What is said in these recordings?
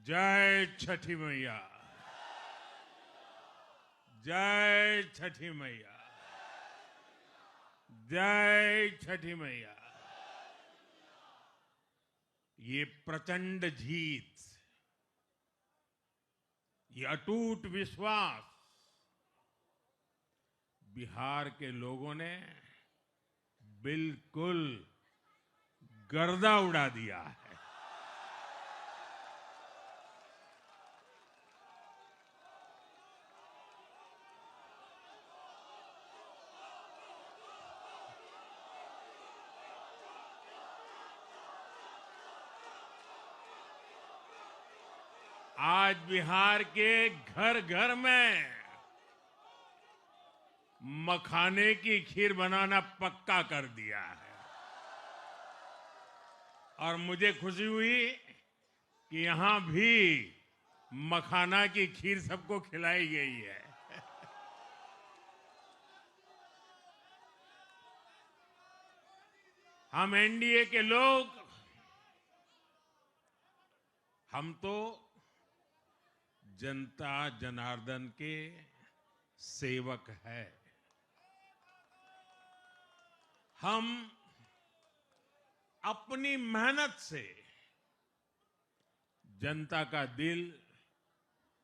जय छठी मैया, जय छठी मैया, जय छठी मैया। ये प्रचंड जीत, ये अटूट विश्वास बिहार के लोगों ने बिल्कुल गर्दा उड़ा दिया है। आज बिहार के घर घर में मखाने की खीर बनाना पक्का कर दिया है। और मुझे खुशी हुई कि यहां भी मखाना की खीर सबको खिलाई गई है। हम एनडीए के लोग, हम तो जनता जनार्दन के सेवक है। हम अपनी मेहनत से जनता का दिल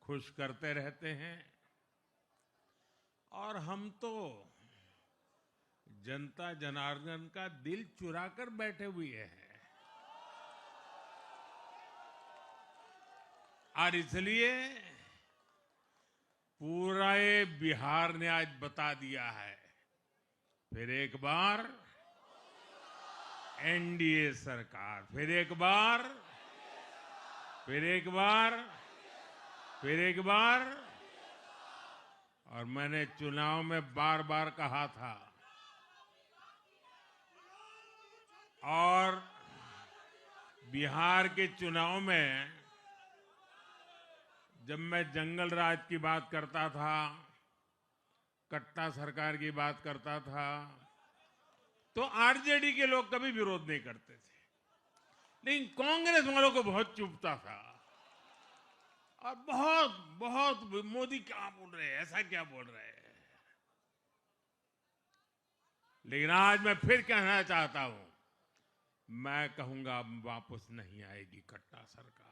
खुश करते रहते हैं और हम तो जनता जनार्दन का दिल चुरा कर बैठे हुए हैं। और इसलिए पूरा ये बिहार ने आज बता दिया है, फिर एक बार एनडीए सरकार, फिर एक बार, फिर एक बार, फिर एक बार। और मैंने चुनाव में बार बार कहा था, और बिहार के चुनाव में जब मैं जंगल राज की बात करता था, कट्टा सरकार की बात करता था, तो आरजेडी के लोग कभी विरोध नहीं करते थे, लेकिन कांग्रेस वालों को बहुत चुभता था और बहुत बहुत मोदी क्या बोल रहे हैं, ऐसा क्या बोल रहे हैं। लेकिन आज मैं फिर कहना चाहता हूं, मैं कहूंगा अब वापस नहीं आएगी कट्टा सरकार,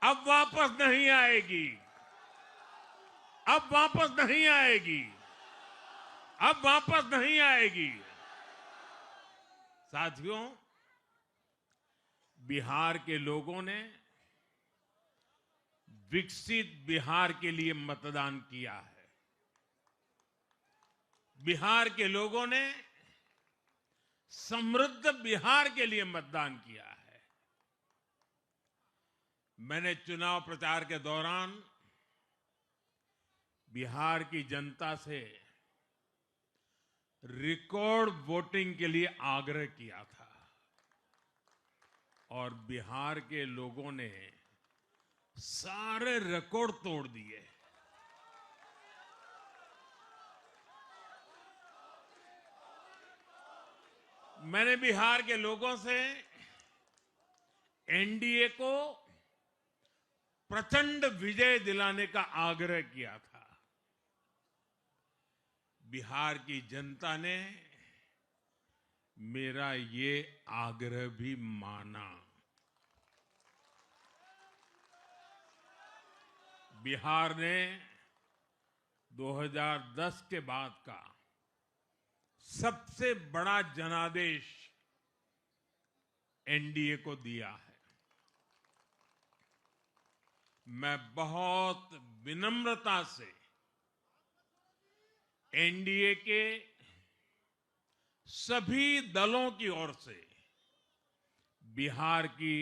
अब वापस नहीं आएगी, अब वापस नहीं आएगी, अब वापस नहीं आएगी। साथियों, बिहार के लोगों ने विकसित बिहार के लिए मतदान किया है। बिहार के लोगों ने समृद्ध बिहार के लिए मतदान किया है। मैंने चुनाव प्रचार के दौरान बिहार की जनता से रिकॉर्ड वोटिंग के लिए आग्रह किया था और बिहार के लोगों ने सारे रिकॉर्ड तोड़ दिए। मैंने बिहार के लोगों से एनडीए को प्रचंड विजय दिलाने का आग्रह किया था। बिहार की जनता ने मेरा ये आग्रह भी माना। बिहार ने 2010 के बाद का सबसे बड़ा जनादेश एनडीए को दिया है। मैं बहुत विनम्रता से एनडीए के सभी दलों की ओर से बिहार की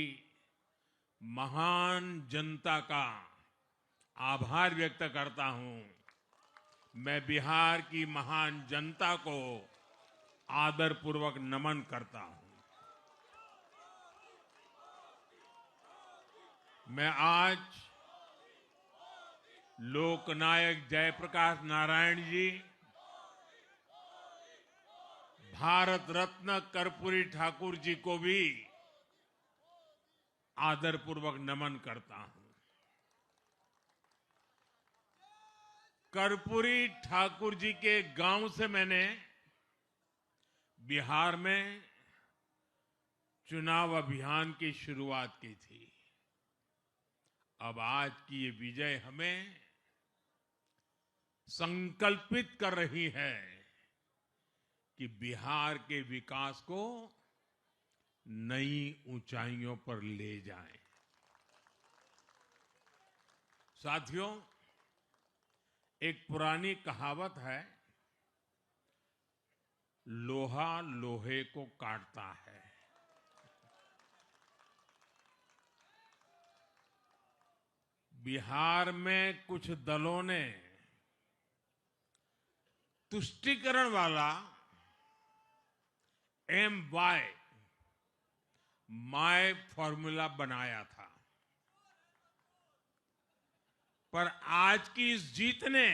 महान जनता का आभार व्यक्त करता हूं। मैं बिहार की महान जनता को आदरपूर्वक नमन करता हूं। मैं आज लोकनायक जयप्रकाश नारायण जी, भारत रत्न कर्पूरी ठाकुर जी को भी आदरपूर्वक नमन करता हूं। कर्पूरी ठाकुर जी के गांव से मैंने बिहार में चुनाव अभियान की शुरुआत की थी। अब आज की ये विजय हमें संकल्पित कर रही है कि बिहार के विकास को नई ऊंचाइयों पर ले जाएं। साथियों, एक पुरानी कहावत है, लोहा लोहे को काटता है। बिहार में कुछ दलों ने तुष्टीकरण वाला MY माय फॉर्मूला बनाया था, पर आज की इस जीत ने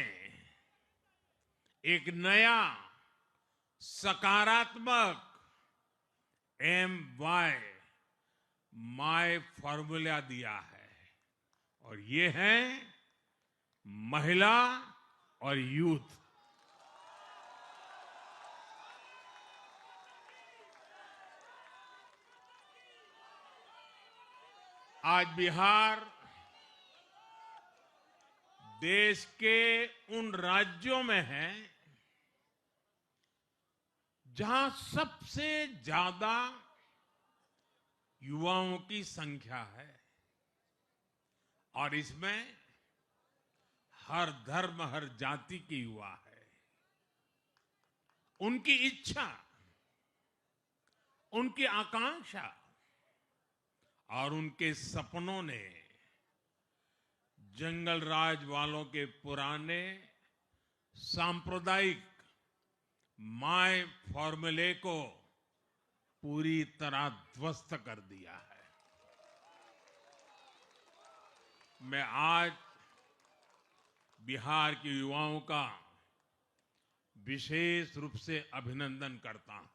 एक नया सकारात्मक MY माय फॉर्मूला दिया है, और ये है महिला और यूथ। आज बिहार देश के उन राज्यों में है जहां सबसे ज्यादा युवाओं की संख्या है, और इसमें हर धर्म हर जाति के युवा है। उनकी इच्छा, उनकी आकांक्षा और उनके सपनों ने जंगल राज वालों के पुराने सांप्रदायिक माय फॉर्मूले को पूरी तरह ध्वस्त कर दिया है। मैं आज बिहार के युवाओं का विशेष रूप से अभिनंदन करता हूं।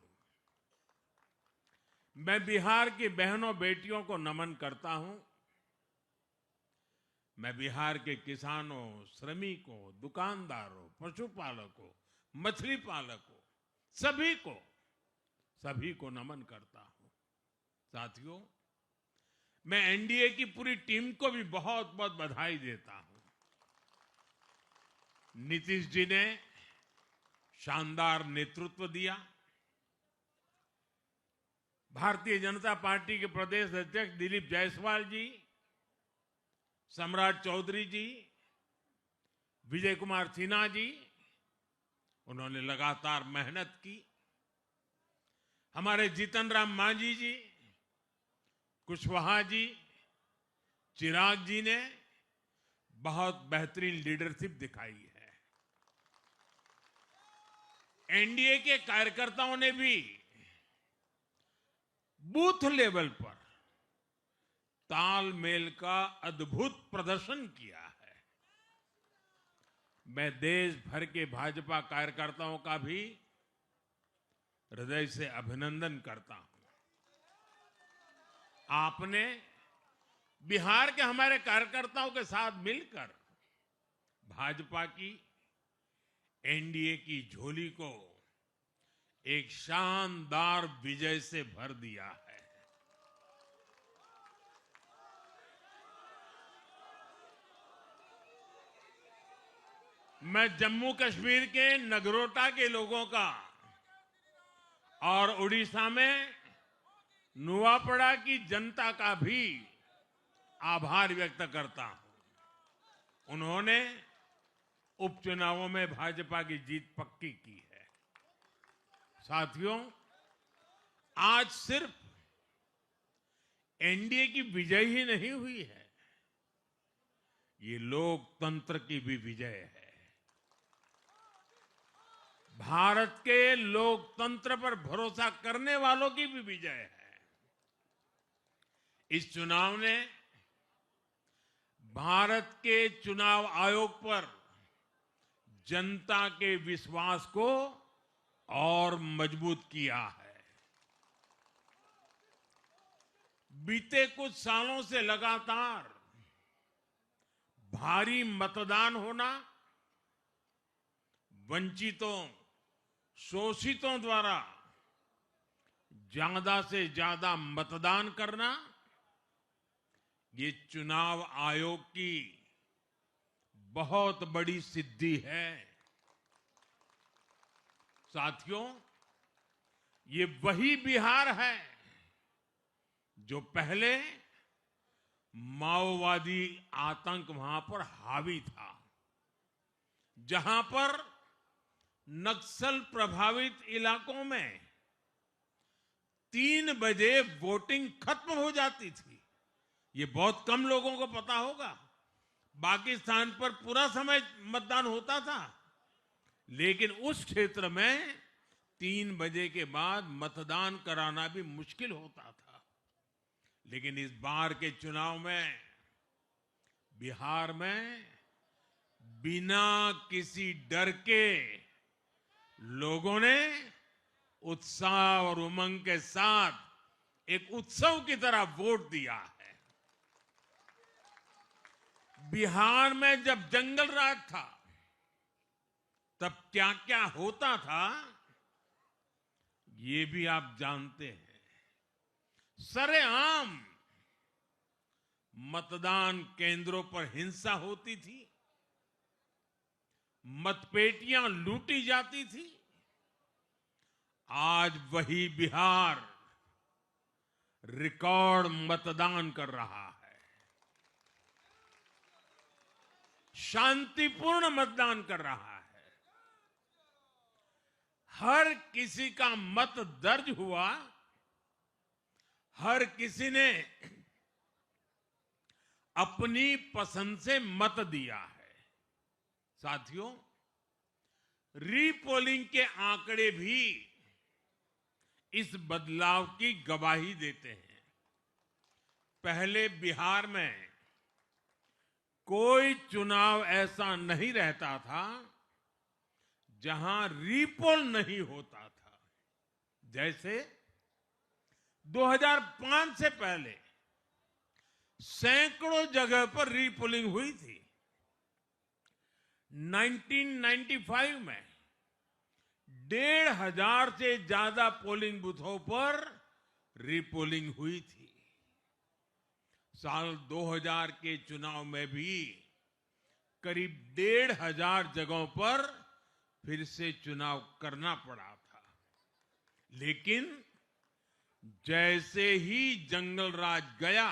मैं बिहार की बहनों बेटियों को नमन करता हूं। मैं बिहार के किसानों, श्रमिकों, दुकानदारों, पशुपालकों, मछली पालकों, सभी को नमन करता हूं। साथियों, मैं एनडीए की पूरी टीम को भी बहुत बहुत बधाई देता हूं। नीतीश जी ने शानदार नेतृत्व दिया। भारतीय जनता पार्टी के प्रदेश अध्यक्ष दिलीप जायसवाल जी, सम्राट चौधरी जी, विजय कुमार सिन्हा जी, उन्होंने लगातार मेहनत की। हमारे जीतन राम मांझी जी, कुशवाहा जी, चिराग जी ने बहुत बेहतरीन लीडरशिप दिखाई है। एनडीए के कार्यकर्ताओं ने भी बूथ लेवल पर तालमेल का अद्भुत प्रदर्शन किया है। मैं देश भर के भाजपा कार्यकर्ताओं का भी हृदय से अभिनंदन करता हूं। आपने बिहार के हमारे कार्यकर्ताओं के साथ मिलकर भाजपा की एनडीए की झोली को एक शानदार विजय से भर दिया है। मैं जम्मू कश्मीर के नगरोटा के लोगों का और उड़ीसा में नुआपड़ा की जनता का भी आभार व्यक्त करता हूं। उन्होंने उपचुनावों में भाजपा की जीत पक्की की है। साथियों, आज सिर्फ एनडीए की विजय ही नहीं हुई है, ये लोकतंत्र की भी विजय है। भारत के लोकतंत्र पर भरोसा करने वालों की भी विजय है। इस चुनाव ने भारत के चुनाव आयोग पर जनता के विश्वास को और मजबूत किया है। बीते कुछ सालों से लगातार भारी मतदान होना, वंचितों, शोषितों द्वारा ज्यादा से ज्यादा मतदान करना, ये चुनाव आयोग की बहुत बड़ी सिद्धि है। साथियों, ये वही बिहार है जो पहले माओवादी आतंक वहां पर हावी था, जहां पर नक्सल प्रभावित इलाकों में 3 बजे वोटिंग खत्म हो जाती थी। ये बहुत कम लोगों को पता होगा। बाकी स्थान पर पूरा समय मतदान होता था, लेकिन उस क्षेत्र में 3 बजे के बाद मतदान कराना भी मुश्किल होता था। लेकिन इस बार के चुनाव में बिहार में बिना किसी डर के लोगों ने उत्साह और उमंग के साथ एक उत्सव की तरह वोट दिया है। बिहार में जब जंगल राज था, तब क्या क्या होता था, ये भी आप जानते हैं। सरेआम मतदान केंद्रों पर हिंसा होती थी, मतपेटियां लूटी जाती थी। आज वही बिहार रिकॉर्ड मतदान कर रहा है, शांतिपूर्ण मतदान कर रहा है। हर किसी का मत दर्ज हुआ, हर किसी ने अपनी पसंद से मत दिया है। साथियों, रीपोलिंग के आंकड़े भी इस बदलाव की गवाही देते हैं। पहले बिहार में कोई चुनाव ऐसा नहीं रहता था जहां रीपोल नहीं होता था। जैसे 2005 से पहले सैकड़ों जगह पर रीपोलिंग हुई थी। 1995 में 1,500 से ज्यादा पोलिंग बूथों पर रीपोलिंग हुई थी। साल 2000 के चुनाव में भी करीब 1,500 जगहों पर फिर से चुनाव करना पड़ा था। लेकिन जैसे ही जंगल राज गया,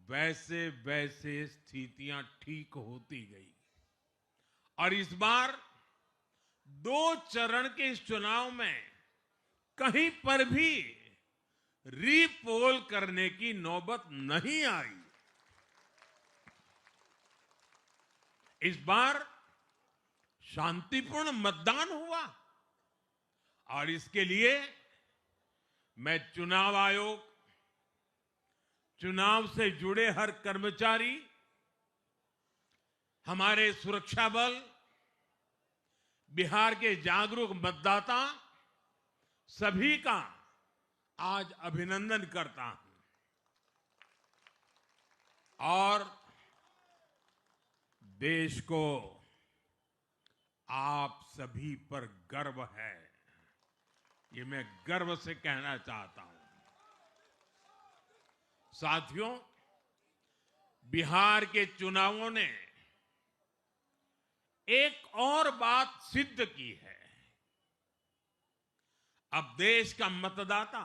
वैसे वैसे स्थितियां ठीक होती गई और इस बार 2 चरण के इस चुनाव में कहीं पर भी रीपोल करने की नौबत नहीं आई। इस बार शांतिपूर्ण मतदान हुआ और इसके लिए मैं चुनाव आयोग, चुनाव से जुड़े हर कर्मचारी, हमारे सुरक्षा बल, बिहार के जागरूक मतदाता, सभी का आज अभिनंदन करता हूं और देश को आप सभी पर गर्व है, ये मैं गर्व से कहना चाहता हूं। साथियों, बिहार के चुनावों ने एक और बात सिद्ध की है। अब देश का मतदाता,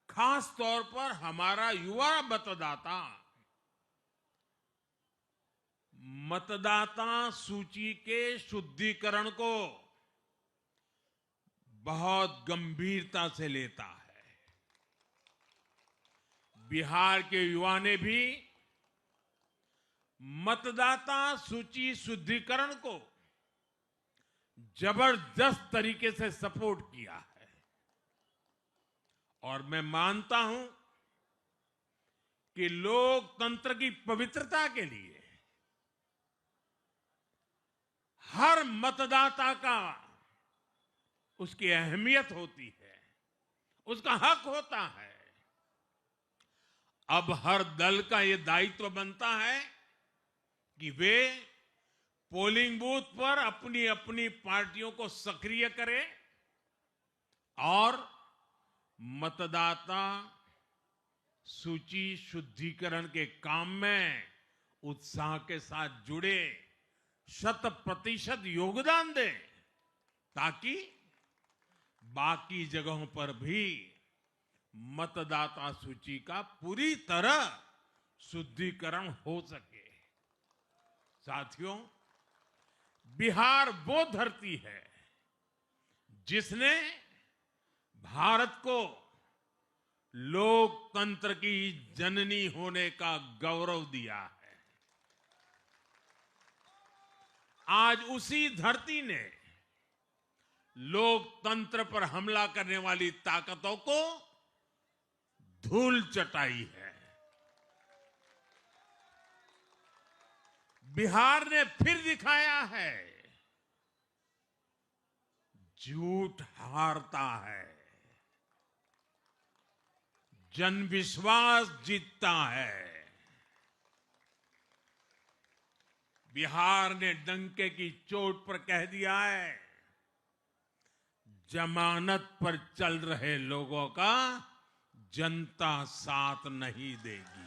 खास तौर पर हमारा युवा मतदाता, मतदाता सूची के शुद्धिकरण को बहुत गंभीरता से लेता है। बिहार के युवा ने भी मतदाता सूची शुद्धिकरण को जबरदस्त तरीके से सपोर्ट किया है और मैं मानता हूं कि लोकतंत्र की पवित्रता के लिए हर मतदाता का उसकी अहमियत होती है उसका हक होता है। अब हर दल का यह दायित्व बनता है कि वे पोलिंग बूथ पर अपनी अपनी पार्टियों को सक्रिय करें और मतदाता सूची शुद्धिकरण के काम में उत्साह के साथ जुड़े, 100% योगदान दें, ताकि बाकी जगहों पर भी मतदाता सूची का पूरी तरह शुद्धिकरण हो सके। साथियों, बिहार वो धरती है जिसने भारत को लोकतंत्र की जननी होने का गौरव दिया है। आज उसी धरती ने लोकतंत्र पर हमला करने वाली ताकतों को धूल चटाई है। बिहार ने फिर दिखाया है, झूठ हारता है, जनविश्वास जीतता है। बिहार ने डंके की चोट पर कह दिया है, जमानत पर चल रहे लोगों का जनता साथ नहीं देगी।